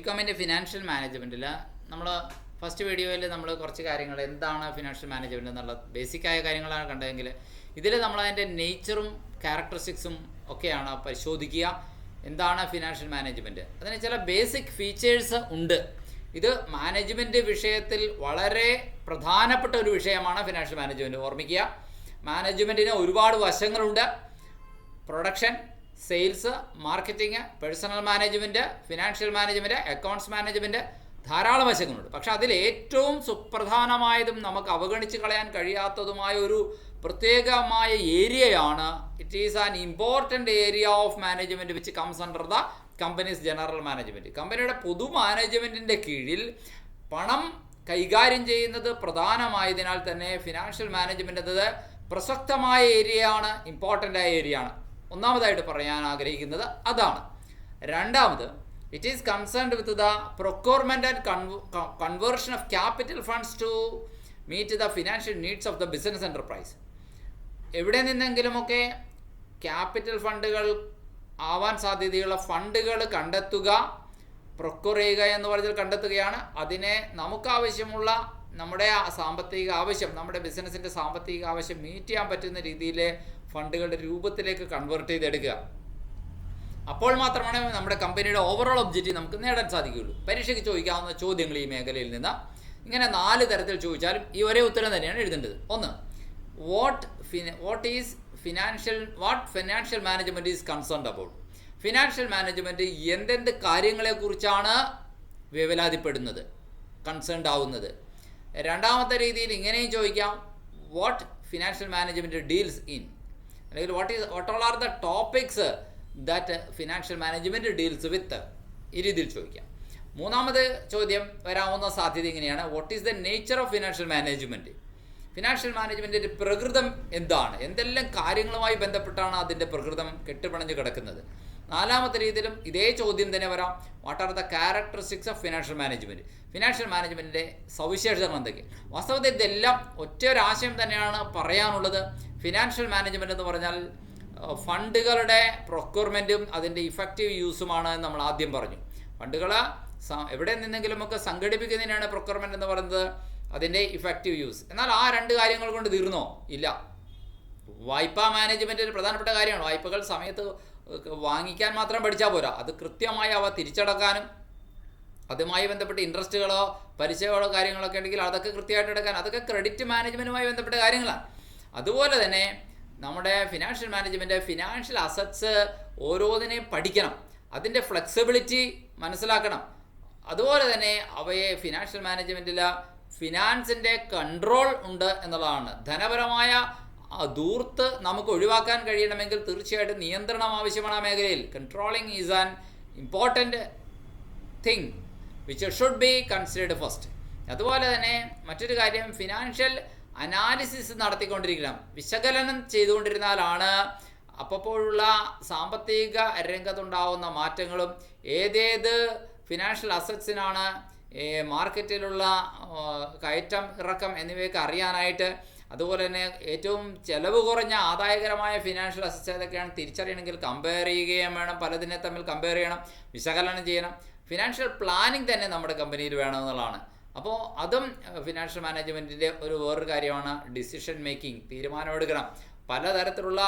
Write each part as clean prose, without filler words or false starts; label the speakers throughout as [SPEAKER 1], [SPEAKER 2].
[SPEAKER 1] ബികോമിൻ്റെ financial മാനേജ്മെൻറ്റിൽ നമ്മൾ first വീഡിയോയിൽ നമ്മൾ കുറച്ച് കാര്യങ്ങൾ എന്താണ് ഫിനാൻഷ്യൽ മാനേജ്മെൻറ്റ് എന്നുള്ള ബേസിക്കായ കാര്യങ്ങളാണ് കണ്ടതെങ്കിൽ ഇതിൽ നമ്മൾ അതിൻ്റെ നേച്ചറും ക്യാരക്ടറിസ്റ്റിക്സും ഒക്കെയാണ് പരിശോധിക്കുക. എന്താണ് ഫിനാൻഷ്യൽ മാനേജ്മെൻറ്റ്, അതിന് ചില ബേസിക് ഫീച്ചേഴ്സ് ഉണ്ട്. ഇത് മാനേജ്മെൻറ്റ് വിഷയത്തിൽ വളരെ പ്രധാനപ്പെട്ട ഒരു വിഷയമാണ് ഫിനാൻഷ്യൽ മാനേജ്മെൻറ്റ്. ഓർമ്മിക്കുക, മാനേജ്മെൻറ്റിന് ഒരുപാട് വശങ്ങളുണ്ട്. Production, sales, marketing, personal management, financial management, accounts management, ധാരാളം വശങ്ങളുണ്ട്. പക്ഷെ അതിൽ ഏറ്റവും സുപ്രധാനമായതും നമുക്ക് അവഗണിച്ച് കളയാൻ കഴിയാത്തതുമായ ഒരു പ്രത്യേകമായ ഏരിയയാണ് it is an important area of management which comes under the companies general management. കമ്പനിയുടെ പൊതു മാനേജ്മെൻറ്റിൻ്റെ കീഴിൽ പണം കൈകാര്യം ചെയ്യുന്നത് പ്രധാനമായതിനാൽ തന്നെ ഫിനാൻഷ്യൽ മാനേജ്മെൻറ്റ് എന്നത് പ്രസക്തമായ ഏരിയയാണ്, ഇമ്പോർട്ടൻ്റ് ആയ ഏരിയയാണ്. ഒന്നാമതായിട്ട് പറയാൻ ആഗ്രഹിക്കുന്നത് അതാണ്. രണ്ടാമത്, it is concerned with the procurement and conversion of capital funds to meet the financial needs of the business enterprise. എവിടെ നിന്നെങ്കിലുമൊക്കെ ക്യാപിറ്റൽ ഫണ്ടുകൾ ആവാൻ സാധ്യതയുള്ള ഫണ്ടുകൾ കണ്ടെത്തുക, പ്രൊക്യൂർ ചെയ്യുക എന്ന് പറഞ്ഞാൽ കണ്ടെത്തുകയാണ്. അതിനെ നമുക്കാവശ്യമുള്ള നമ്മുടെ സാമ്പത്തിക ആവശ്യം, നമ്മുടെ ബിസിനസ്സിൻ്റെ സാമ്പത്തിക ആവശ്യം മീറ്റ് ചെയ്യാൻ പറ്റുന്ന രീതിയിൽ ഫണ്ടുകളുടെ രൂപത്തിലേക്ക് കൺവേർട്ട് ചെയ്തെടുക്കുക. അപ്പോൾ മാത്രമാണ് നമ്മുടെ കമ്പനിയുടെ ഓവറോൾ ഒബ്ജക്റ്റീവ് നമുക്ക് നേടാൻ സാധിക്കുകയുള്ളൂ. പരീക്ഷയ്ക്ക് ചോദിക്കാവുന്ന ചോദ്യങ്ങൾ ഈ മേഖലയിൽ നിന്ന് ഇങ്ങനെ 4 തരത്തിൽ ചോദിച്ചാലും ഈ ഒരേ ഉത്തരം തന്നെയാണ് എഴുതേണ്ടത്. ഒന്ന്, what financial management is concerned about. Financial management എന്തെന്ത് കാര്യങ്ങളെക്കുറിച്ചാണ് വേവലാതിപ്പെടുന്നത്, കൺസേൺഡ് ആവുന്നത്. രണ്ടാമത്തെ രീതിയിൽ ഇങ്ങനെയും ചോദിക്കാം, what financial management deals in, അല്ലെങ്കിൽ what all are the topics that financial management deals with, ഈ രീതിയിൽ ചോദിക്കാം. മൂന്നാമത് ചോദ്യം വരാവുന്ന സാധ്യത ഇങ്ങനെയാണ്, what is the nature of financial management. Financial മാനേജ്മെൻറ്റിൻ്റെ പ്രകൃതം എന്താണ്, എന്തെല്ലാം കാര്യങ്ങളുമായി ബന്ധപ്പെട്ടാണ് അതിൻ്റെ പ്രകൃതം കെട്ടുപിണഞ്ഞ് കിടക്കുന്നത്. നാലാമത്തെ രീതിയിലും ഇതേ ചോദ്യം തന്നെ വരാം, what are the characteristics of financial management. Financial മാനേജ്മെൻറ്റിൻ്റെ സവിശേഷതകൾ എന്തൊക്കെയാണ്. വാസ്തവത്തിൽ ഇതെല്ലാം ഒറ്റ ഒരു ആശയം തന്നെയാണ് പറയാനുള്ളത്. ഫിനാൻഷ്യൽ മാനേജ്മെൻറ്റ് എന്ന് പറഞ്ഞാൽ ഫണ്ടുകളുടെ പ്രൊക്യൂർമെൻറ്റും അതിൻ്റെ ഇഫക്റ്റീവ് യൂസുമാണ് എന്ന് നമ്മൾ ആദ്യം പറഞ്ഞു. ഫണ്ടുകൾ എവിടെ നിന്നെങ്കിലുമൊക്കെ സംഘടിപ്പിക്കുന്നതിനാണ് പ്രൊക്യൂർമെൻറ്റ് എന്ന് പറയുന്നത്, അതിൻ്റെ ഇഫക്റ്റീവ് യൂസ്. എന്നാൽ ആ 2 കാര്യങ്ങൾ കൊണ്ട് തീർന്നോ? ഇല്ല. വായ്പാ മാനേജ്മെൻറ്റ് ഒരു പ്രധാനപ്പെട്ട കാര്യമാണ്. വായ്പകൾ സമയത്ത് വാങ്ങിക്കാൻ മാത്രം പഠിച്ചാൽ പോരാ, അത് കൃത്യമായി അവ തിരിച്ചടക്കാനും അതുമായി ബന്ധപ്പെട്ട് ഇൻട്രസ്റ്റുകളോ പലിശകളോ കാര്യങ്ങളൊക്കെ ഉണ്ടെങ്കിൽ അതൊക്കെ കൃത്യമായിട്ട് എടുക്കാൻ, അതൊക്കെ ക്രെഡിറ്റ് മാനേജ്മെൻറ്റുമായി ബന്ധപ്പെട്ട കാര്യങ്ങളാണ്. അതുപോലെ തന്നെ നമ്മുടെ ഫിനാൻഷ്യൽ മാനേജ്മെൻറ്റ് ഫിനാൻഷ്യൽ അസറ്റ്സ് ഓരോന്നിനെയും പഠിക്കണം, അതിൻ്റെ ഫ്ലെക്സിബിലിറ്റി മനസ്സിലാക്കണം. അതുപോലെ തന്നെ അവയെ ഫിനാൻഷ്യൽ മാനേജ്മെൻറ്റിൽ ഫിനാൻസിൻ്റെ കൺട്രോൾ ഉണ്ട് എന്നുള്ളതാണ്. ധനപരമായ ധൂർത്ത് നമുക്ക് ഒഴിവാക്കാൻ കഴിയണമെങ്കിൽ തീർച്ചയായിട്ടും നിയന്ത്രണം ആവശ്യമാണ് ആ മേഖലയിൽ. Controlling is an important thing which should be considered first. അതുപോലെ തന്നെ മറ്റൊരു കാര്യം, ഫിനാൻഷ്യൽ അനാലിസിസ് നടത്തിക്കൊണ്ടിരിക്കണം, വിശകലനം ചെയ്തുകൊണ്ടിരുന്നാലാണ് അപ്പോഴുള്ള സാമ്പത്തിക രംഗത്തുണ്ടാവുന്ന മാറ്റങ്ങളും ഏതേത് ഫിനാൻഷ്യൽ അസറ്റ്സിനാണ് മാർക്കറ്റിലുള്ള കയറ്റം ഇറക്കം എന്നിവയൊക്കെ അറിയാനായിട്ട്, അതുപോലെ തന്നെ ഏറ്റവും ചിലവ് കുറഞ്ഞ ആദായകരമായ ഫിനാൻഷ്യൽ അസറ്റ്സ് ഏതൊക്കെയാണ് തിരിച്ചറിയണമെങ്കിൽ കമ്പയർ ചെയ്യുകയും വേണം, പലതിനെ തമ്മിൽ കമ്പയർ ചെയ്യണം, വിശകലനം ചെയ്യണം. ഫിനാൻഷ്യൽ പ്ലാനിങ് തന്നെ നമ്മുടെ കമ്പനിയിൽ വേണമെന്നുള്ളതാണ്. അപ്പോൾ അതും ഫിനാൻഷ്യൽ മാനേജ്മെൻറ്റിൻ്റെ വേറൊരു കാര്യമാണ്. ഡിസിഷൻ മേക്കിംഗ്, തീരുമാനമെടുക്കണം. പലതരത്തിലുള്ള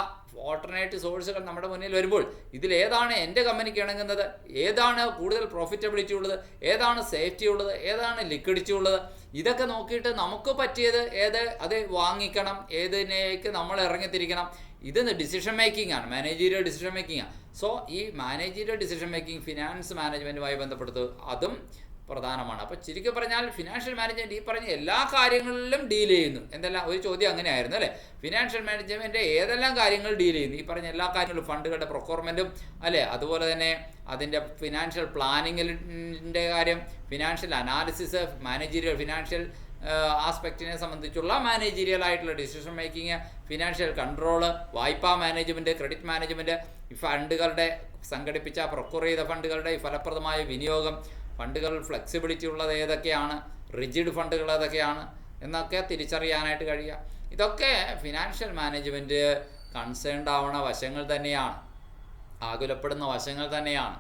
[SPEAKER 1] ഓൾട്ടർനേറ്റീവ് സോഴ്സുകൾ നമ്മുടെ മുന്നിൽ വരുമ്പോൾ ഇതിലേതാണ് എൻ്റെ കമ്പനിക്ക് ഇണങ്ങുന്നത്, ഏതാണ് കൂടുതൽ പ്രോഫിറ്റബിലിറ്റി ഉള്ളത്, ഏതാണ് സേഫ്റ്റി ഉള്ളത്, ഏതാണ് ലിക്വിഡിറ്റി ഉള്ളത്, ഇതൊക്കെ നോക്കിയിട്ട് നമുക്ക് പറ്റിയത് അത് വാങ്ങിക്കണം, ഏതിനേക്ക് നമ്മൾ ഇറങ്ങിത്തിരിക്കണം. ഇത് ഡിസിഷൻ മേക്കിംഗ് ആണ്, മാനേജീരിയൽ ഡിസിഷൻ മേക്കിംഗ് ആണ്. സോ ഈ മാനേജീരിയൽ ഡിസിഷൻ മേക്കിംഗ് ഫിനാൻസ് മാനേജ്മെൻറ്റുമായി ബന്ധപ്പെടുത്ത് അതും പ്രധാനമാണ്. അപ്പോൾ ചുരുക്കി പറഞ്ഞാൽ ഫിനാൻഷ്യൽ മാനേജ്മെൻറ്റ് ഈ പറഞ്ഞ എല്ലാ കാര്യങ്ങളിലും ഡീൽ ചെയ്യുന്നു. എന്തെല്ലാം ഒരു ചോദ്യം അങ്ങനെ ആയിരുന്നു അല്ലേ, ഫിനാൻഷ്യൽ മാനേജ്മെൻറ്റ് ഏതെല്ലാം കാര്യങ്ങൾ ഡീൽ ചെയ്യുന്നു, ഈ പറഞ്ഞ എല്ലാ കാര്യങ്ങളും, ഫണ്ടുകളുടെ പ്രൊക്യൂർമെൻറ്റും അല്ലേ, അതുപോലെ തന്നെ അതിൻ്റെ ഫിനാൻഷ്യൽ പ്ലാനിങ്ങിൻ്റെ കാര്യം, ഫിനാൻഷ്യൽ അനാലിസിസ്, മാനേജീരിയൽ ഫിനാൻഷ്യൽ ആസ്പെക്റ്റിനെ സംബന്ധിച്ചുള്ള മാനേജീരിയൽ ആയിട്ടുള്ള ഡിസിഷൻ മേക്കിങ്, ഫിനാൻഷ്യൽ കൺട്രോള്, വായ്പാ മാനേജ്മെൻറ്റ്, ക്രെഡിറ്റ് മാനേജ്മെൻറ്റ്, ഈ ഫണ്ടുകളുടെ സംഘടിപ്പിച്ച പ്രൊക്യൂർ ചെയ്ത ഫണ്ടുകളുടെ ഫലപ്രദമായ വിനിയോഗം, ഫണ്ടുകൾ ഫ്ലെക്സിബിലിറ്റി ഉള്ളത് ഏതൊക്കെയാണ്, റിജിഡ് ഫണ്ടുകൾ ഏതൊക്കെയാണ് എന്നൊക്കെ തിരിച്ചറിയാനായിട്ട് കഴിയുക. ഇതൊക്കെ ഫിനാൻഷ്യൽ മാനേജ്മെൻറ്റ് കൺസേൺഡ് ആവണ വശങ്ങൾ തന്നെയാണ്, ആകുലപ്പെടുന്ന വശങ്ങൾ തന്നെയാണ്.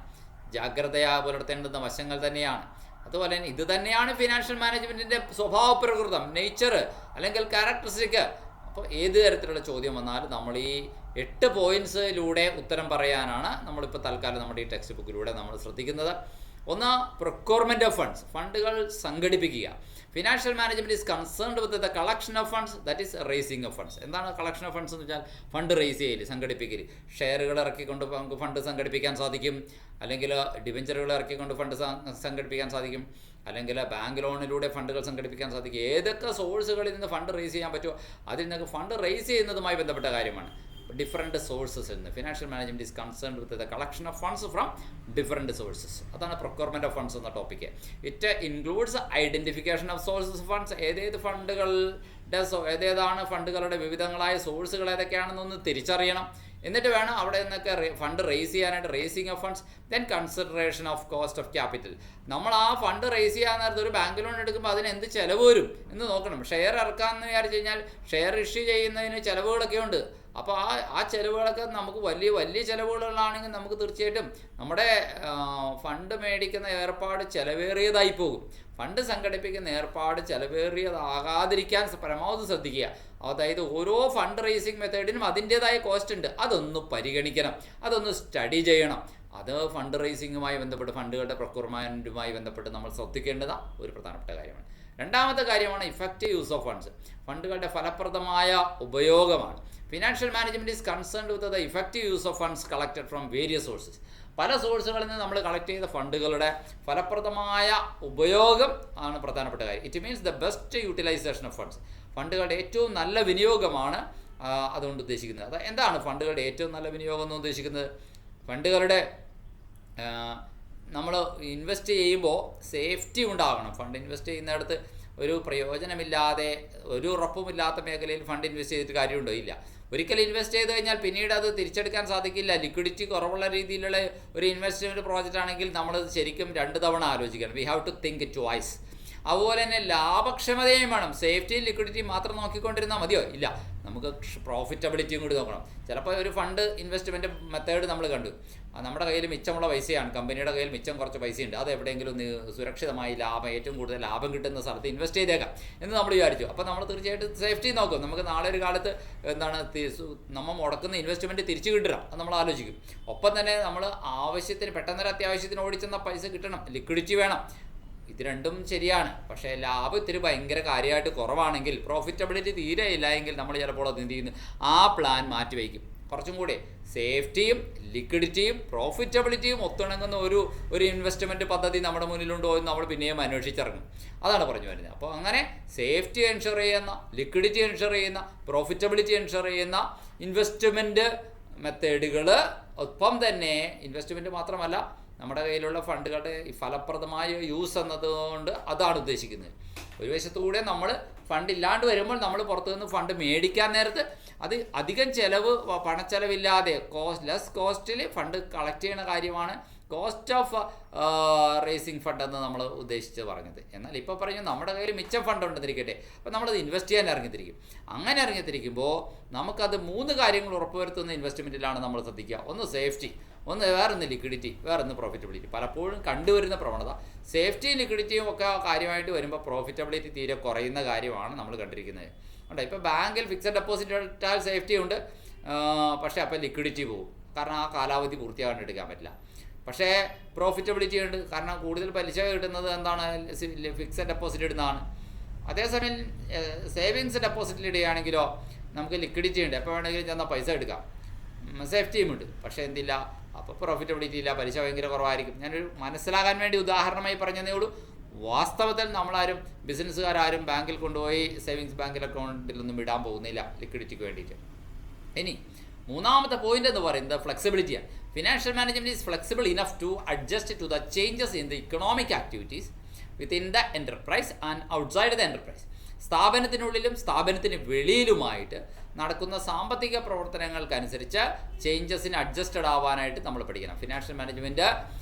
[SPEAKER 1] ജാഗ്രതയാ പുലർത്തേണ്ടുന്ന വശങ്ങൾ തന്നെയാണ്. അതുപോലെ തന്നെ ഇത് തന്നെയാണ് ഫിനാൻഷ്യൽ മാനേജ്മെൻറ്റിൻ്റെ സ്വഭാവ പ്രകൃതം, നേച്ചർ അല്ലെങ്കിൽ ക്യാരക്ടറിസ്റ്റിക്. അപ്പോൾ ഏത് തരത്തിലുള്ള ചോദ്യം വന്നാലും നമ്മൾ ഈ 8 പോയിൻറ്റ്സിലൂടെ ഉത്തരം പറയാനാണ് നമ്മളിപ്പോൾ തൽക്കാലം നമ്മുടെ ഈ ടെക്സ്റ്റ് ബുക്കിലൂടെ നമ്മൾ ശ്രദ്ധിക്കുന്നത്. ഒന്ന്, പ്രൊക്യൂർമെൻറ്റ് ഓഫ് ഫണ്ട്സ്, ഫണ്ടുകൾ സംഘടിപ്പിക്കുക. Financial management is concerned with the collection of funds, that is racing of funds. എന്താണ് കളക്ഷൻ ഓഫ് ഫണ്ട്സ് എന്ന് വെച്ചാൽ ഫണ്ട് റേസ് ചെയ്യൽ, സംഘടിപ്പിക്കൽ. ഷെയറുകൾ ഇറക്കിക്കൊണ്ട് നമുക്ക് ഫണ്ട് സംഘടിപ്പിക്കാൻ സാധിക്കും, അല്ലെങ്കിൽ ഡിബഞ്ചറുകൾ ഇറക്കിക്കൊണ്ട് ഫണ്ട് സംഘടിപ്പിക്കാൻ സാധിക്കും, അല്ലെങ്കിൽ ബാങ്ക് ലോണിലൂടെ ഫണ്ടുകൾ സംഘടിപ്പിക്കാൻ സാധിക്കും. ഏതൊക്കെ സോഴ്സുകളിൽ നിന്ന് ഫണ്ട് റേസ് ചെയ്യാൻ പറ്റുമോ അതിൽ നിന്നൊക്കെ ഫണ്ട് റേസ് ചെയ്യുന്നതുമായി ബന്ധപ്പെട്ട കാര്യമാണ്. ഡിഫറെൻറ്റ് സോഴ്സസ് എന്ന് financial management is concerned with the collection of funds from different sources. അതാണ് പ്രൊക്യൂർമെൻറ്റ് ഓഫ് ഫണ്ട്സ് എന്ന topic. It includes identification of sources funds, ഏതേതാണ് ഫണ്ടുകളുടെ വിവിധങ്ങളായ സോഴ്സുകൾ ഏതൊക്കെയാണെന്നൊന്ന് തിരിച്ചറിയണം. എന്നിട്ട് വേണം അവിടെ നിന്നൊക്കെ ഫണ്ട് റേസ് ചെയ്യാനായിട്ട്. Raising of funds, then consideration of cost of capital. നമ്മൾ ആ ഫണ്ട് റേസ് ചെയ്യാൻ നേരത്തെ ഒരു ബാങ്ക് ലോൺ എടുക്കുമ്പോൾ അതിന് എന്ത് ചിലവ് വരും എന്ന് നോക്കണം. ഷെയർ ഇറക്കാമെന്ന് വിചാരിച്ചു കഴിഞ്ഞാൽ ഷെയർ ഇഷ്യൂ ചെയ്യുന്നതിന് ചിലവുകളൊക്കെ ഉണ്ട്. അപ്പോൾ ആ ചിലവുകളൊക്കെ നമുക്ക് വലിയ ചിലവുകളാണെങ്കിൽ നമുക്ക് തീർച്ചയായിട്ടും നമ്മുടെ ഫണ്ട് മേടിക്കുന്ന ഏർപ്പാട് ചിലവേറിയതായി പോകും. ഫണ്ട് സംഘടിപ്പിക്കുന്ന ഏർപ്പാട് ചിലവേറിയതാകാതിരിക്കാൻ പരമാവധി ശ്രദ്ധിക്കുക. അതായത് ഓരോ ഫണ്ട് റേസിംഗ് മെത്തേഡിനും അതിൻ്റേതായ കോസ്റ്റ് ഉണ്ട്, അതൊന്ന് പരിഗണിക്കണം, അതൊന്ന് സ്റ്റഡി ചെയ്യണം. അത് ഫണ്ട് റേസിങ്ങുമായി ബന്ധപ്പെട്ട് ഫണ്ടുകളുടെ പ്രൊക്യൂർമെൻറ്റുമായി ബന്ധപ്പെട്ട് നമ്മൾ ശ്രദ്ധിക്കേണ്ടത് ഒരു പ്രധാനപ്പെട്ട കാര്യമാണ്. രണ്ടാമത്തെ കാര്യമാണ് ഇഫക്റ്റീവ് യൂസ് ഓഫ് ഫണ്ട്സ്, ഫണ്ടുകളുടെ ഫലപ്രദമായ ഉപയോഗമാണ്. Financial management is concerned with the effective use of funds collected from various sources. പല സോഴ്സുകളിൽ നിന്ന് നമ്മൾ കളക്ട് ചെയ്ത ഫണ്ടുകളുടെ ഫലപ്രദമായ ഉപയോഗം ആണ് പ്രധാനപ്പെട്ട കാര്യം. It means the best utilisation of funds, ഫണ്ടുകളുടെ ഏറ്റവും നല്ല വിനിയോഗമാണ് അതുകൊണ്ട് ഉദ്ദേശിക്കുന്നത്. അത് എന്താണ് ഫണ്ടുകളുടെ ഏറ്റവും നല്ല വിനിയോഗം എന്ന് ഉദ്ദേശിക്കുന്നത്? ഫണ്ടുകളുടെ നമ്മൾ ഇൻവെസ്റ്റ് ചെയ്യുമ്പോൾ സേഫ്റ്റി ഉണ്ടാകണം. ഫണ്ട് ഇൻവെസ്റ്റ് ചെയ്യുന്നിടത്ത് ഒരു പ്രയോജനമില്ലാതെ, ഒരു ഉറപ്പുമില്ലാത്ത മേഖലയിൽ ഫണ്ട് ഇൻവെസ്റ്റ് ചെയ്തിട്ട് കാര്യമുണ്ടോ? ഇല്ല. ഒരിക്കലും ഇൻവെസ്റ്റ് ചെയ്ത് കഴിഞ്ഞാൽ പിന്നീട് അത് തിരിച്ചെടുക്കാൻ സാധിക്കില്ല. ലിക്വിഡിറ്റി കുറവുള്ള രീതിയിലുള്ള ഒരു ഇൻവെസ്റ്റ്മെൻറ്റ് പ്രോജക്റ്റ് ആണെങ്കിൽ നമ്മളത് ശരിക്കും 2 തവണ ആലോചിക്കണം. We have to think twice. അതുപോലെ തന്നെ ലാഭക്ഷമതയും വേണം. സേഫ്റ്റിയും ലിക്വിഡിറ്റിയും മാത്രം നോക്കിക്കൊണ്ടിരുന്നാൽ മതിയോ? ഇല്ല, നമുക്ക് പ്രോഫിറ്റബിലിറ്റിയും കൂടി നോക്കണം. ചിലപ്പോൾ ഒരു ഫണ്ട് ഇൻവെസ്റ്റ്മെൻറ്റ് മെത്തേഡ് നമ്മൾ കണ്ടു, നമ്മുടെ കയ്യിൽ മിച്ചമുള്ള പൈസയാണ്, കമ്പനിയുടെ കയ്യിൽ മിച്ചം കുറച്ച് പൈസയുണ്ട്, അത് എവിടെയെങ്കിലും സുരക്ഷിതമായി ഏറ്റവും കൂടുതൽ ലാഭം കിട്ടുന്ന സ്ഥലത്ത് ഇൻവെസ്റ്റ് ചെയ്തേക്കാം എന്ന് നമ്മൾ വിചാരിച്ചു. അപ്പോൾ നമ്മൾ തീർച്ചയായിട്ടും സേഫ്റ്റി നോക്കും. നമുക്ക് നാളെ ഒരു കാലത്ത് നമ്മൾ മുടക്കുന്ന ഇൻവെസ്റ്റ്മെൻറ്റ് തിരിച്ചു കിട്ടണം, അത് നമ്മൾ ആലോചിക്കും. ഒപ്പം തന്നെ നമ്മൾ ആവശ്യത്തിന്, പെട്ടെന്നൊരു അത്യാവശ്യത്തിന് ഓടിച്ചെന്ന പൈസ കിട്ടണം, ലിക്വിഡിറ്റി വേണം. ഇത് രണ്ടും ശരിയാണ്. പക്ഷേ ലാഭം ഇത്തിരി ഭയങ്കര കാര്യമായിട്ട് കുറവാണെങ്കിൽ, പ്രോഫിറ്റബിലിറ്റി തീരെ ഇല്ല എങ്കിൽ നമ്മൾ ചിലപ്പോൾ അത് എന്ത് ചെയ്യുന്നു, ആ പ്ലാൻ മാറ്റിവയ്ക്കും. കുറച്ചും കൂടെ സേഫ്റ്റിയും ലിക്വിഡിറ്റിയും പ്രോഫിറ്റബിലിറ്റിയും ഒത്തിണങ്ങുന്ന ഒരു ഇൻവെസ്റ്റ്മെൻറ്റ് പദ്ധതി നമ്മുടെ മുന്നിലുണ്ടോ എന്ന് നമ്മൾ പിന്നെയും അന്വേഷിച്ചിറങ്ങും. അതാണ് പറഞ്ഞു വരുന്നത്. അപ്പോൾ അങ്ങനെ സേഫ്റ്റി എൻഷുർ ചെയ്യുന്ന, ലിക്വിഡിറ്റി എൻഷുർ ചെയ്യുന്ന, പ്രോഫിറ്റബിലിറ്റി എൻഷുർ ചെയ്യുന്ന ഇൻവെസ്റ്റ്മെൻറ്റ് മെത്തേഡുകൾ, ഒപ്പം തന്നെ ഇൻവെസ്റ്റ്മെൻറ്റ് മാത്രമല്ല നമ്മുടെ കയ്യിലുള്ള ഫണ്ടുകളുടെ ഫലപ്രദമായ യൂസ് എന്നതുകൊണ്ട് അതാണ് ഉദ്ദേശിക്കുന്നത്. ഒരു വശത്തുകൂടെ നമ്മൾ ഫണ്ട് ഇല്ലാണ്ട് വരുമ്പോൾ നമ്മൾ പുറത്തുനിന്ന് ഫണ്ട് മേടിക്കാൻ നേരത്ത് അത് അധികം ചിലവ്, പണച്ചെലവില്ലാതെ ലെസ് കോസ്റ്റിൽ ഫണ്ട് കളക്ട് ചെയ്യുന്ന കാര്യമാണ് കോസ്റ്റ് ഓഫ് റേസിംഗ് ഫണ്ട് എന്ന് നമ്മൾ ഉദ്ദേശിച്ച് പറഞ്ഞത്. എന്നാൽ ഇപ്പോൾ പറഞ്ഞു നമ്മുടെ കയ്യിൽ മിച്ചം ഫണ്ട് ഉണ്ടെന്നിരിക്കട്ടെ, അപ്പോൾ നമ്മളത് ഇൻവെസ്റ്റ് ചെയ്യാൻ ഇറങ്ങിത്തിരിക്കും. അങ്ങനെ ഇറങ്ങിത്തിരിക്കുമ്പോൾ നമുക്കത് 3 കാര്യങ്ങൾ ഉറപ്പുവരുത്തുന്ന ഇൻവെസ്റ്റ്മെൻറ്റിലാണ് നമ്മൾ ശ്രദ്ധിക്കുക. ഒന്ന് സേഫ്റ്റി, വേറൊന്ന് ലിക്വിഡിറ്റി, വേറൊന്ന് പ്രോഫിറ്റബിലിറ്റി. പലപ്പോഴും കണ്ടുവരുന്ന പ്രവണത സേഫ്റ്റിയും ലിക്വിഡിറ്റിയും ഒക്കെ കാര്യമായിട്ട് വരുമ്പോൾ പ്രോഫിറ്റബിലിറ്റി തീരെ കുറയുന്ന കാര്യമാണ് നമ്മൾ കണ്ടിരിക്കുന്നത്. ഉണ്ട്, ഇപ്പോൾ ബാങ്കിൽ ഫിക്സഡ് ഡെപ്പോസിറ്റ് ഇട്ടാൽ സേഫ്റ്റി ഉണ്ട്, പക്ഷേ അപ്പോൾ ലിക്വിഡിറ്റി പോകും, കാരണം ആ കാലാവധി പൂർത്തിയാകാണ്ട് എടുക്കാൻ പറ്റില്ല. പക്ഷേ പ്രോഫിറ്റബിലിറ്റി ഉണ്ട്, കാരണം കൂടുതൽ പലിശ കിട്ടുന്നത് എന്താണ്, ഫിക്സഡ് ഡെപ്പോസിറ്റ് ഇടുന്നതാണ്. അതേസമയം സേവിങ്സ് ഡെപ്പോസിറ്റിൽ ഇടുകയാണെങ്കിലോ നമുക്ക് ലിക്വിഡിറ്റി ഉണ്ട്, എപ്പോൾ വേണമെങ്കിലും ചെന്നാൽ പൈസ എടുക്കാം, സേഫ്റ്റിയും ഉണ്ട്. പക്ഷേ എന്തില്ല, അപ്പോൾ പ്രോഫിറ്റബിലിറ്റി ഇല്ല, പലിശ ഭയങ്കര കുറവായിരിക്കും. ഞാനൊരു മനസ്സിലാകാൻ വേണ്ടി ഉദാഹരണമായി പറഞ്ഞതേ ഉള്ളൂ. വാസ്തവത്തിൽ നമ്മളാരും, ബിസിനസ്സുകാരും ബാങ്കിൽ കൊണ്ടുപോയി സേവിങ്സ് ബാങ്കിൽ അക്കൗണ്ടിലൊന്നും ഇടാൻ പോകുന്നില്ല ലിക്വിഡിറ്റിക്ക് വേണ്ടിയിട്ട്. ഇനി മൂന്നാമത്തെ പോയിന്റ് എന്ന് പറയുന്നത് ഫ്ലെക്സിബിലിറ്റിയാണ്. Financial management is flexible enough to adjust to the changes in the economic activities within the enterprise and outside the enterprise. സ്ഥാപനത്തിനുള്ളിലും സ്ഥാപനത്തിന് വെളിയിലുമായിട്ട് നടക്കുന്ന സാമ്പത്തിക പ്രവർത്തനങ്ങൾക്കനുസരിച്ച് ചേഞ്ചസിന് അഡ്ജസ്റ്റഡ് ആവാനായിട്ട് നമ്മൾ പഠിക്കണം. ഫിനാൻഷ്യൽ മാനേജ്മെൻറ്റ്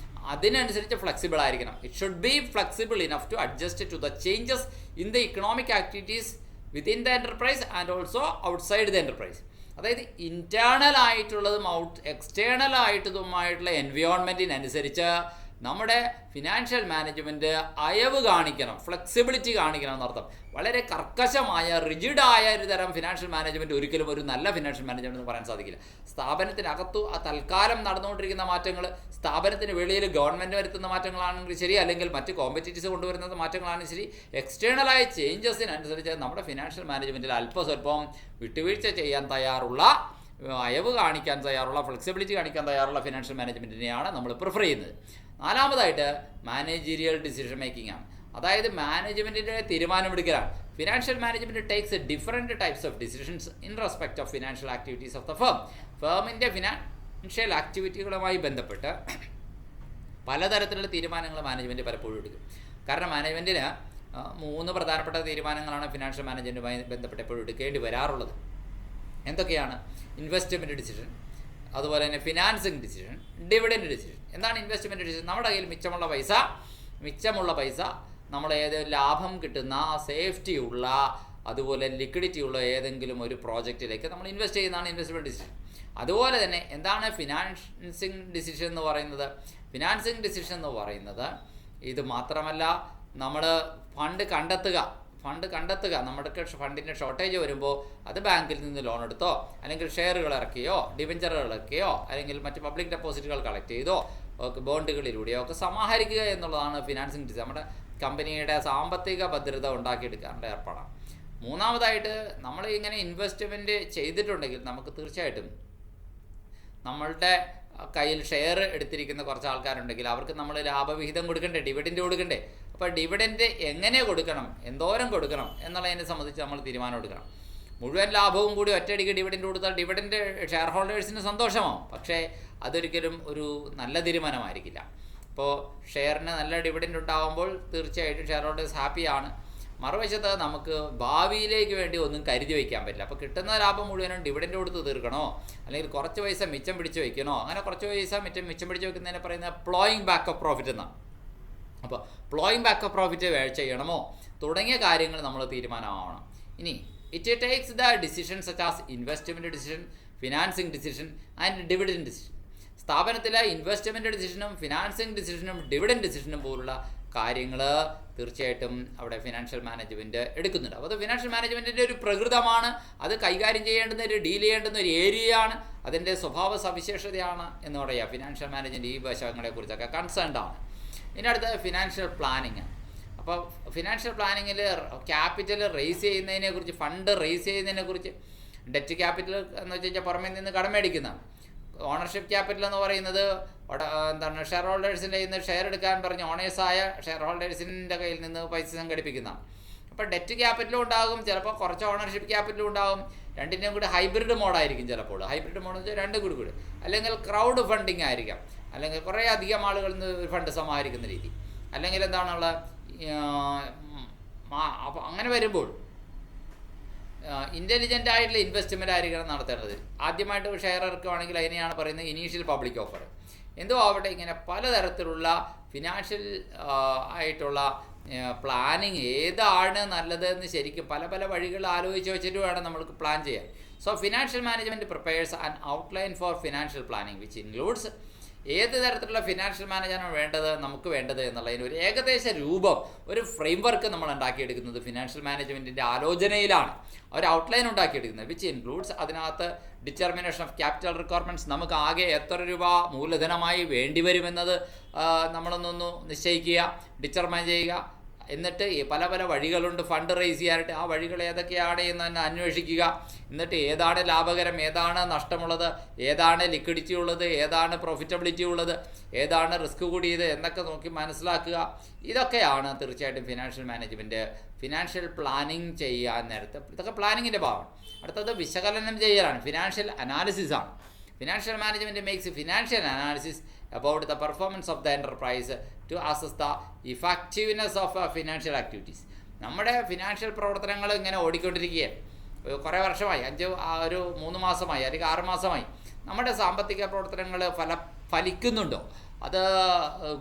[SPEAKER 1] അതിനനുസരിച്ച് ഫ്ലെക്സിബിൾ ആയിരിക്കണം. It should be flexible enough to adjust to the changes in the economic activities within the enterprise and also outside the enterprise. അതായത് ഇൻറ്റേർണൽ ആയിട്ടുള്ളതും എക്സ്റ്റേണൽ ആയിട്ടുള്ളതുമായിട്ടുള്ള എൻവയോൺമെൻറ്റിനനുസരിച്ച് നമ്മുടെ ഫിനാൻഷ്യൽ മാനേജ്മെൻറ്റ് അയവ് കാണിക്കണം, ഫ്ലെക്സിബിലിറ്റി കാണിക്കണം എന്നർത്ഥം. വളരെ കർക്കശമായ റിജിഡായ ഒരു തരം ഫിനാൻഷ്യൽ മാനേജ്മെൻറ്റ് ഒരിക്കലും ഒരു നല്ല ഫിനാൻഷ്യൽ മാനേജ്മെൻറ്റ് എന്ന് പറയാൻ സാധിക്കില്ല. സ്ഥാപനത്തിനകത്തു തൽക്കാലം നടന്നുകൊണ്ടിരിക്കുന്ന മാറ്റങ്ങൾ, സ്ഥാപനത്തിന് വെളിയിൽ ഗവൺമെൻറ് വരുത്തുന്ന മാറ്റങ്ങളാണെങ്കിൽ ശരി, അല്ലെങ്കിൽ മറ്റ് കോമ്പറ്റീറ്റീവ്സ് കൊണ്ടുവരുന്ന മാറ്റങ്ങളാണെങ്കിൽ ശരി, എക്സ്റ്റേണലായ ചേഞ്ചസിനനുസരിച്ച് നമ്മുടെ ഫിനാൻഷ്യൽ മാനേജ്മെൻറ്റിൽ അല്പസ്വല്പം വിട്ടുവീഴ്ച ചെയ്യാൻ തയ്യാറുള്ള, അയവ് കാണിക്കാൻ തയ്യാറുള്ള, ഫ്ലെക്സിബിലിറ്റി കാണിക്കാൻ തയ്യാറുള്ള ഫിനാൻഷ്യൽ മാനേജ്മെൻറ്റിനെയാണ് നമ്മൾ പ്രിഫർ ചെയ്യുന്നത്. നാലാമതായിട്ട് മാനേജീരിയൽ ഡിസിഷൻ മേക്കിംഗ് ആണ്. അതായത് മാനേജ്മെൻറ്റിൻ്റെ തീരുമാനമെടുക്കലാണ്. Financial management takes different types of decisions in respect of financial activities of the ഫേമിൻ്റെ ഫിനാൻഷ്യൽ ആക്ടിവിറ്റികളുമായി ബന്ധപ്പെട്ട് പലതരത്തിലുള്ള തീരുമാനങ്ങൾ മാനേജ്മെൻറ്റ് പലപ്പോഴും എടുക്കും. കാരണം മാനേജ്മെൻറ്റിന് 3 പ്രധാനപ്പെട്ട തീരുമാനങ്ങളാണ് ഫിനാൻഷ്യൽ മാനേജ്മെൻറ്റുമായി ബന്ധപ്പെട്ട് എപ്പോഴും എടുക്കേണ്ടി വരാറുള്ളത്. എന്തൊക്കെയാണ്? ഇൻവെസ്റ്റ്മെൻറ്റ് ഡിസിഷൻ, അതുപോലെ തന്നെ ഫിനാൻസിങ് ഡിസിഷൻ, ഡിവിഡൻഡ് ഡിസിഷൻ. എന്താണ് ഇൻവെസ്റ്റ്മെൻറ്റ് ഡിസിഷൻ? നമ്മുടെ കയ്യിൽ മിച്ചമുള്ള പൈസ നമ്മൾ ലാഭം കിട്ടുന്ന, സേഫ്റ്റി ഉള്ള, അതുപോലെ ലിക്വിഡിറ്റി ഉള്ള ഏതെങ്കിലും ഒരു പ്രോജക്റ്റിലേക്ക് നമ്മൾ ഇൻവെസ്റ്റ് ചെയ്യുന്നതാണ് ഇൻവെസ്റ്റ്മെൻറ്റ് ഡിസിഷൻ. അതുപോലെ തന്നെ എന്താണ് ഫിനാൻസിങ് ഡിസിഷൻ എന്ന് പറയുന്നത്? ഫിനാൻസിങ് ഡിസിഷൻ എന്ന് പറയുന്നത് ഇത് മാത്രമല്ല, നമ്മൾ ഫണ്ട് കണ്ടെത്തുക. നമ്മുടെ ഫണ്ടിൻ്റെ ഷോർട്ടേജ് വരുമ്പോൾ അത് ബാങ്കിൽ നിന്ന് ലോൺ എടുത്തോ, അല്ലെങ്കിൽ ഷെയറുകൾ ഇറക്കിയോ, ഡിബഞ്ചറുകൾ ഇറക്കിയോ, അല്ലെങ്കിൽ മറ്റ് പബ്ലിക് ഡെപ്പോസിറ്റുകൾ കളക്ട് ചെയ്തോ, ബോണ്ടുകളിലൂടെയോ ഒക്കെ സമാഹരിക്കുക എന്നുള്ളതാണ് ഫിനാൻസിങ് ഡിസിഷൻ. നമ്മുടെ കമ്പനിയുടെ സാമ്പത്തിക ഭദ്രത ഉണ്ടാക്കിയെടുക്കാനുള്ള ഏർപ്പാടാണ്. മൂന്നാമതായിട്ട് നമ്മൾ ഇങ്ങനെ ഇൻവെസ്റ്റ്മെൻറ്റ് ചെയ്തിട്ടുണ്ടെങ്കിൽ നമുക്ക് തീർച്ചയായിട്ടും നമ്മളുടെ കയ്യിൽ ഷെയർ എടുത്തിരിക്കുന്ന കുറച്ച് ആൾക്കാരുണ്ടെങ്കിൽ അവർക്ക് നമ്മൾ ലാഭവിഹിതം കൊടുക്കണ്ടേ, ഡിവിഡൻഡ് കൊടുക്കണ്ടേ. അപ്പോൾ ഡിവിഡൻഡ് എങ്ങനെ കൊടുക്കണം, എന്തോരം കൊടുക്കണം എന്നുള്ളതിനെ സംബന്ധിച്ച് നമ്മൾ തീരുമാനം എടുക്കണം. മുഴുവൻ ലാഭവും കൂടി ഒറ്റയടിക്ക് ഡിവിഡൻഡ് കൊടുത്താൽ ഡിവിഡൻഡ് ഷെയർ ഹോൾഡേഴ്സിന് സന്തോഷമാവും, പക്ഷേ അതൊരിക്കലും ഒരു നല്ല തീരുമാനമായിരിക്കില്ല. അപ്പോൾ ഷെയറിന് നല്ല ഡിവിഡൻഡ് ഉണ്ടാകുമ്പോൾ തീർച്ചയായിട്ടും ഷെയർ ഹോൾഡേഴ്സ് ഹാപ്പിയാണ്. മറുവശത്ത് നമുക്ക് ഭാവിയിലേക്ക് വേണ്ടി ഒന്നും കരുതി വയ്ക്കാൻ പറ്റില്ല. അപ്പോൾ കിട്ടുന്ന ലാഭം മുഴുവനും ഡിവിഡൻഡ് കൊടുത്ത് തീർക്കണോ, അല്ലെങ്കിൽ കുറച്ച് പൈസ മിച്ചം പിടിച്ച് വയ്ക്കണോ? അങ്ങനെ കുറച്ച് പൈസ മിച്ചം പിടിച്ച് വയ്ക്കുന്നതിനെ പറയുന്നത് പ്ലോയിങ് ബാക്ക് ഓഫ് പ്രോഫിറ്റ് എന്നാണ്. അപ്പോൾ പ്ലോയിങ് ബാക്ക് ഓഫ് പ്രോഫിറ്റ് ചെയ്യണമോ തുടങ്ങിയ കാര്യങ്ങൾ നമ്മൾ തീരുമാനമാവണം. ഇനി it takes the decision such as investment decision, financing decision and dividend decision. സ്ഥാപനത്തിലെ ഇൻവെസ്റ്റ്മെൻറ്റ് ഡിസിഷനും ഫിനാൻസിങ് ഡിസിഷനും ഡിവിഡൻഡ് ഡിസിഷനും പോലുള്ള കാര്യങ്ങൾ തീർച്ചയായിട്ടും അവിടെ ഫിനാൻഷ്യൽ മാനേജ്മെൻറ്റ് എടുക്കുന്നുണ്ട്. അപ്പോൾ അത് ഫിനാൻഷ്യൽ മാനേജ്മെൻറ്റിൻ്റെ ഒരു പ്രകൃതമാണ്. അത് കൈകാര്യം ചെയ്യേണ്ടുന്ന ഡീൽ ചെയ്യേണ്ടുന്ന ഒരു ഏരിയയാണ്, അതിൻ്റെ സ്വഭാവ സവിശേഷതയാണ് എന്ന് പറയുക. ഫിനാൻഷ്യൽ മാനേജ്മെൻറ്റ് ഈ വശങ്ങളെക്കുറിച്ചൊക്കെ കൺസേൺഡ് ആണ്. ഇനി അടുത്ത ഫിനാൻഷ്യൽ പ്ലാനിങ്. അപ്പോൾ ഫിനാൻഷ്യൽ പ്ലാനിങ്ങിൽ ക്യാപിറ്റൽ റേസ് ചെയ്യുന്നതിനെക്കുറിച്ച്, ഫണ്ട് റേസ് ചെയ്യുന്നതിനെക്കുറിച്ച്, ഡെറ്റ് ക്യാപിറ്റൽ എന്ന് വെച്ച് കഴിഞ്ഞാൽ പുറമേ നിന്ന് കടമേടിക്കുന്നതാണ്. ഓണർഷിപ്പ് ക്യാപിറ്റൽ എന്ന് പറയുന്നത് ഷെയർ ഹോൾഡേഴ്സിൻ്റെ കയ്യിൽ നിന്ന് ഷെയർ എടുക്കാൻ പറഞ്ഞ് ഓണേഴ്സായ ഷെയർ ഹോൾഡേഴ്സിൻ്റെ കയ്യിൽ നിന്ന് പൈസ സംഘടിപ്പിക്കുന്നതാണ്. അപ്പോൾ ഡെറ്റ് ക്യാപിറ്റലും ഉണ്ടാകും, ചിലപ്പോൾ കുറച്ച് ഓണർഷിപ്പ് ക്യാപിറ്റലും ഉണ്ടാകും. രണ്ടിൻ്റെയും കൂടി ഹൈബ്രിഡ് മോഡായിരിക്കും ചിലപ്പോൾ. ഹൈബ്രിഡ് മോഡ് എന്ന് വെച്ചാൽ രണ്ടും കൂടി, അല്ലെങ്കിൽ ക്രൗഡ് ഫണ്ടിങ് ആയിരിക്കാം, അല്ലെങ്കിൽ കുറേ അധികം ആളുകളിൽ നിന്ന് ഫണ്ട് സമാഹരിക്കുന്ന രീതി, അല്ലെങ്കിൽ എന്താണുള്ള. അപ്പോൾ അങ്ങനെ വരുമ്പോൾ ഇൻ്റലിജൻ്റ് ആയിട്ടുള്ള ഇൻവെസ്റ്റ്മെൻ്റ് ആയിരിക്കണം നടത്തേണ്ടത്. ആദ്യമായിട്ട് ഷെയർ ഇറക്കുകയാണെങ്കിൽ അതിനെയാണ് പറയുന്നത് ഇനീഷ്യൽ പബ്ലിക് ഓഫർ. എന്തോ ആവട്ടെ, ഇങ്ങനെ പലതരത്തിലുള്ള ഫിനാൻഷ്യൽ ആയിട്ടുള്ള പ്ലാനിങ് ഏതാണ് നല്ലതെന്ന് ശരിക്കും പല വഴികൾ ആലോചിച്ച് വെച്ചിട്ട് വേണം നമ്മൾക്ക് പ്ലാൻ ചെയ്യാൻ. So financial management prepares an outline for financial planning which includes ഏത് തരത്തിലുള്ള ഫിനാൻഷ്യൽ മാനേജാണ് നമുക്ക് വേണ്ടത് എന്നുള്ളതിന് ഒരു ഏകദേശ രൂപം, ഒരു ഫ്രെയിംവർക്ക് നമ്മൾ ഉണ്ടാക്കിയെടുക്കുന്നത് ഫിനാൻഷ്യൽ മാനേജ്മെൻറ്റിൻ്റെ ആലോചനയിലാണ്. ഒരു ഔട്ട്ലൈൻ ഉണ്ടാക്കിയെടുക്കുന്നത് വിച്ച് ഇൻക്ലൂഡ്സ് അതിനകത്ത് ഡിറ്റർമിനേഷൻ ഓഫ് ക്യാപിറ്റൽ റിക്വയർമെൻറ്റ്സ്, നമുക്ക് ആകെ എത്ര രൂപ മൂലധനമായി വേണ്ടി വരുമെന്നത് നമ്മളൊന്നൊന്ന് നിശ്ചയിക്കുക, ഡിറ്റർമൈൻ ചെയ്യുക. എന്നിട്ട് പല വഴികളുണ്ട് ഫണ്ട് റേസ് ചെയ്യാനായിട്ട്. ആ വഴികൾ ഏതൊക്കെയാണ് എന്ന് തന്നെ അന്വേഷിക്കുക. എന്നിട്ട് ഏതാണ് ലാഭകരം, ഏതാണ് നഷ്ടമുള്ളത്, ഏതാണ് ലിക്വിഡിറ്റി ഉള്ളത്, ഏതാണ് പ്രോഫിറ്റബിലിറ്റി ഉള്ളത്, ഏതാണ് റിസ്ക് കൂടിയത് എന്നൊക്കെ നോക്കി മനസ്സിലാക്കുക. ഇതൊക്കെയാണ് തീർച്ചയായിട്ടും ഫിനാൻഷ്യൽ മാനേജ്മെൻറ്റ്, ഫിനാൻഷ്യൽ പ്ലാനിങ് ചെയ്യാൻ നേരത്തെ ഇതൊക്കെ പ്ലാനിങ്ങിൻ്റെ ഭാഗമാണ്. അടുത്തത് വിശകലനം ചെയ്യലാണ്, ഫിനാൻഷ്യൽ അനാലിസിസ് ആണ്. Financial management makes financial analysis about the performance of the enterprise to assess the effectiveness of financial activities. നമ്മുടെ ഫിനാൻഷ്യൽ പ്രവർത്തനങ്ങൾ ഇങ്ങനെ ഓടിക്കൊണ്ടിരിക്കുകയാണ്. കുറേ വർഷമായി, 3 മാസമായി അല്ലെങ്കിൽ 6 മാസമായി നമ്മുടെ സാമ്പത്തിക പ്രവർത്തനങ്ങൾ ഫലിക്കുന്നുണ്ടോ, അത്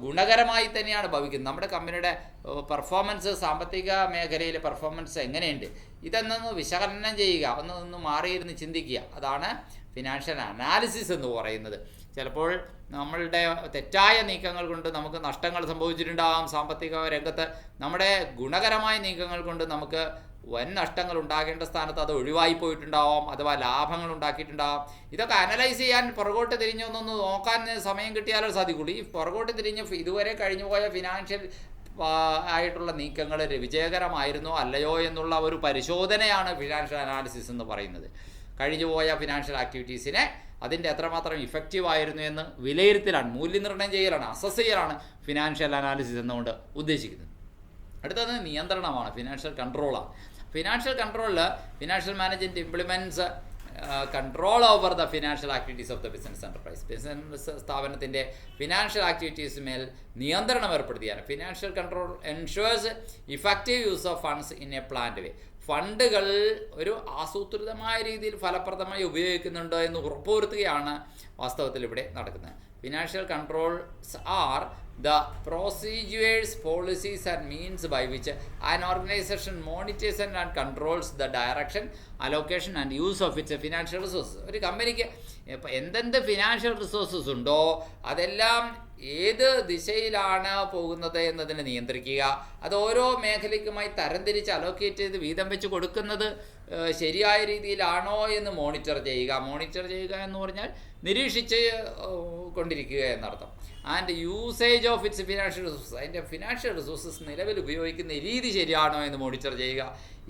[SPEAKER 1] ഗുണകരമായി തന്നെയാണ് ഭവിക്കുന്നത്. നമ്മുടെ കമ്പനിയുടെ പെർഫോമൻസ്, സാമ്പത്തിക മേഖലയിലെ പെർഫോമൻസ് എങ്ങനെയുണ്ട്, ഇതൊന്നൊന്ന് വിശകലനം ചെയ്യുക, ഒന്ന് മാറിയിരുന്ന് ചിന്തിക്കുക. അതാണ് ഫിനാൻഷ്യൽ അനാലിസിസ് എന്ന് പറയുന്നത്. ചിലപ്പോൾ നമ്മളുടെ തെറ്റായ നീക്കങ്ങൾ കൊണ്ട് നമുക്ക് നഷ്ടങ്ങൾ സംഭവിച്ചിട്ടുണ്ടാകാം. സാമ്പത്തിക രംഗത്ത് നമ്മുടെ ഗുണകരമായ നീക്കങ്ങൾ കൊണ്ട് നമുക്ക് വൻ നഷ്ടങ്ങൾ ഉണ്ടാകേണ്ട സ്ഥാനത്ത് അത് ഒഴിവായി പോയിട്ടുണ്ടാവാം, അഥവാ ലാഭങ്ങൾ ഉണ്ടാക്കിയിട്ടുണ്ടാകാം. ഇതൊക്കെ അനലൈസ് ചെയ്യാൻ പുറകോട്ട് തിരിഞ്ഞൊന്നൊന്ന് നോക്കാൻ സമയം കിട്ടിയാലേ സാധിക്കുള്ളൂ. ഈ പുറകോട്ട് തിരിഞ്ഞ് ഇതുവരെ കഴിഞ്ഞുപോയ ഫിനാൻഷ്യൽ ആയിട്ടുള്ള നീക്കങ്ങൾ വിജയകരമായിരുന്നോ അല്ലയോ എന്നുള്ള ഒരു പരിശോധനയാണ് ഫിനാൻഷ്യൽ അനാലിസിസ് എന്ന് പറയുന്നത്. കഴിഞ്ഞുപോയ ഫിനാൻഷ്യൽ ആക്ടിവിറ്റീസിനെ അതിൻ്റെ എത്രമാത്രം ഇഫക്റ്റീവ് ആയിരുന്നു എന്ന് വിലയിരുത്തലാണ്, മൂല്യനിർണ്ണയം ചെയ്യലാണ്, അസസ് ചെയ്യലാണ് ഫിനാൻഷ്യൽ അനാലിസിസ് എന്നുകൊണ്ട് ഉദ്ദേശിക്കുന്നത്. അടുത്തത് നിയന്ത്രണമാണ്, ഫിനാൻഷ്യൽ കൺട്രോളാണ്. ഫിനാൻഷ്യൽ കൺട്രോളിൽ financial management implements control over the financial activities of the business enterprise. Business സ്ഥാപനത്തിൻ്റെ ഫിനാൻഷ്യൽ ആക്ടിവിറ്റീസ് മേൽ നിയന്ത്രണം ഏർപ്പെടുത്തിയാണ്. Financial control ensures effective use of funds in a planned way. ഫണ്ടുകൾ ഒരു ആസൂത്രിതമായ രീതിയിൽ ഫലപ്രദമായി ഉപയോഗിക്കുന്നുണ്ടോ എന്ന് ഉറപ്പുവരുത്തുകയാണ് വാസ്തവത്തിൽ ഇവിടെ നടക്കുന്നത്. Financial controls are the procedures, policies and means by which an organization monitors and controls the direction, allocation and use of its financial resources. ഒരു കമ്പനിക്ക് ഇപ്പോൾ എന്തെന്ത് ഫിനാൻഷ്യൽ റിസോഴ്സസ് ഉണ്ടോ അതെല്ലാം ഏത് ദിശയിലാണ് പോകുന്നത് എന്നതിനെ നിയന്ത്രിക്കുക. അത് ഓരോ മേഖലയ്ക്കുമായി തരംതിരിച്ച് അലോക്കേറ്റ് ചെയ്ത് വീതം വെച്ച് കൊടുക്കുന്നത് ശരിയായ രീതിയിലാണോ എന്ന് മോണിറ്റർ ചെയ്യുക. മോണിറ്റർ ചെയ്യുക എന്ന് പറഞ്ഞാൽ നിരീക്ഷിച്ച് കൊണ്ടിരിക്കുക എന്നർത്ഥം. And usage of its financial resources, അതിൻ്റെ ഫിനാൻഷ്യൽ റിസോഴ്സസ് നിലവിൽ ഉപയോഗിക്കുന്ന രീതി ശരിയാണോ എന്ന് മോണിറ്റർ ചെയ്യുക.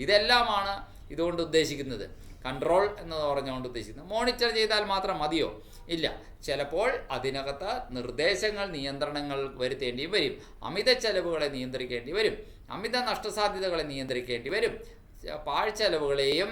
[SPEAKER 1] ഇതെല്ലാമാണ് ഇതുകൊണ്ട് ഉദ്ദേശിക്കുന്നത്, കൺട്രോൾ എന്ന് പറഞ്ഞുകൊണ്ട് ഉദ്ദേശിക്കുന്നത്. മോണിറ്റർ ചെയ്താൽ മാത്രം മതിയോ? ഇല്ല, ചിലപ്പോൾ അതിനകത്ത് നിർദ്ദേശങ്ങൾ, നിയന്ത്രണങ്ങൾ വരുത്തേണ്ടി വരും. അമിത ചെലവുകളെ നിയന്ത്രിക്കേണ്ടി വരും, അമിത നഷ്ടസാധ്യതകളെ നിയന്ത്രിക്കേണ്ടി വരും, പാഴ്ചെലവുകളെയും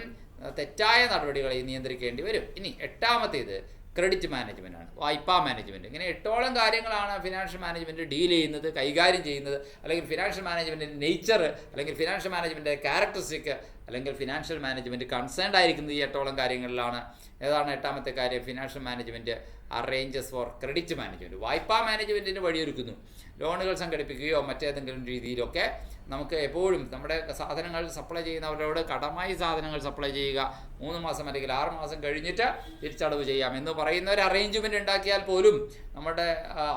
[SPEAKER 1] തെറ്റായ നടപടികളെയും നിയന്ത്രിക്കേണ്ടി വരും. ഇനി എട്ടാമത്തേത് ക്രെഡിറ്റ് മാനേജ്മെൻറ്റാണ്, വായ്പാ മാനേജ്മെൻറ്റ്. ഇങ്ങനെ 8ഓളം കാര്യങ്ങളാണ് ഫിനാൻഷ്യൽ മാനേജ്മെൻറ്റ് ഡീൽ ചെയ്യുന്നത്, കൈകാര്യം ചെയ്യുന്നത്. അല്ലെങ്കിൽ ഫിനാൻഷ്യൽ മാനേജ്മെൻറ്റിൻ്റെ നേച്ചർ, അല്ലെങ്കിൽ ഫിനാൻഷ്യൽ മാനേജ്മെൻറ്റിൻ്റെ ക്യാരക്ടറിസ്റ്റിക്, അല്ലെങ്കിൽ ഫിനാൻഷ്യൽ മാനേജ്മെൻറ്റ് കൺസേൺഡ് ആയിരിക്കുന്നത് ഈ 8ഓളം കാര്യങ്ങളിലാണ്. ഏതാണ് എട്ടാമത്തെ കാര്യം? Financial management arranges for credit management. വായ്പാ മാനേജ്മെൻറ്റിന് വഴിയൊരുക്കുന്നു. ലോണുകൾ സംഘടിപ്പിക്കുകയോ മറ്റേതെങ്കിലും രീതിയിലൊക്കെ നമുക്ക് എപ്പോഴും നമ്മുടെ സാധനങ്ങൾ സപ്ലൈ ചെയ്യുന്നവരോട് കടമായി സാധനങ്ങൾ സപ്ലൈ ചെയ്യുക, 3 മാസം അല്ലെങ്കിൽ 6 മാസം കഴിഞ്ഞിട്ട് തിരിച്ചടവ് ചെയ്യാം എന്ന് പറയുന്ന ഒരു അറേഞ്ച്മെൻറ്റ് ഉണ്ടാക്കിയാൽ പോലും നമ്മുടെ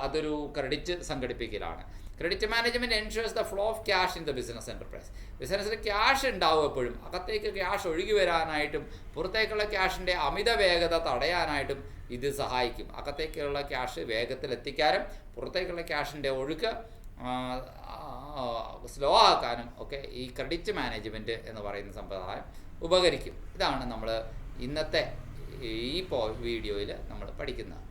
[SPEAKER 1] അതൊരു ക്രെഡിറ്റ് സംഘടിപ്പിക്കലാണ്. Credit management ensures the flow of cash in the business enterprise. ബിസിനസ്സിൽ ക്യാഷ് ഉണ്ടാവും എപ്പോഴും. അകത്തേക്ക് ക്യാഷ് ഒഴുകി വരാനായിട്ടും പുറത്തേക്കുള്ള ക്യാഷിൻ്റെ അമിത വേഗത തടയാനായിട്ടും ഇത് സഹായിക്കും. അകത്തേക്കുള്ള ക്യാഷ് വേഗത്തിൽ എത്തിക്കാനും പുറത്തേക്കുള്ള ക്യാഷിൻ്റെ ഒഴുക്ക് സ്ലോ ആക്കാനും ഒക്കെ ഈ ക്രെഡിറ്റ് മാനേജ്മെൻറ്റ് എന്ന് പറയുന്ന സമ്പ്രദായം ഉപകരിക്കും. ഇതാണ് നമ്മൾ ഇന്നത്തെ ഈ വീഡിയോയിൽ നമ്മൾ പഠിക്കുന്നത്.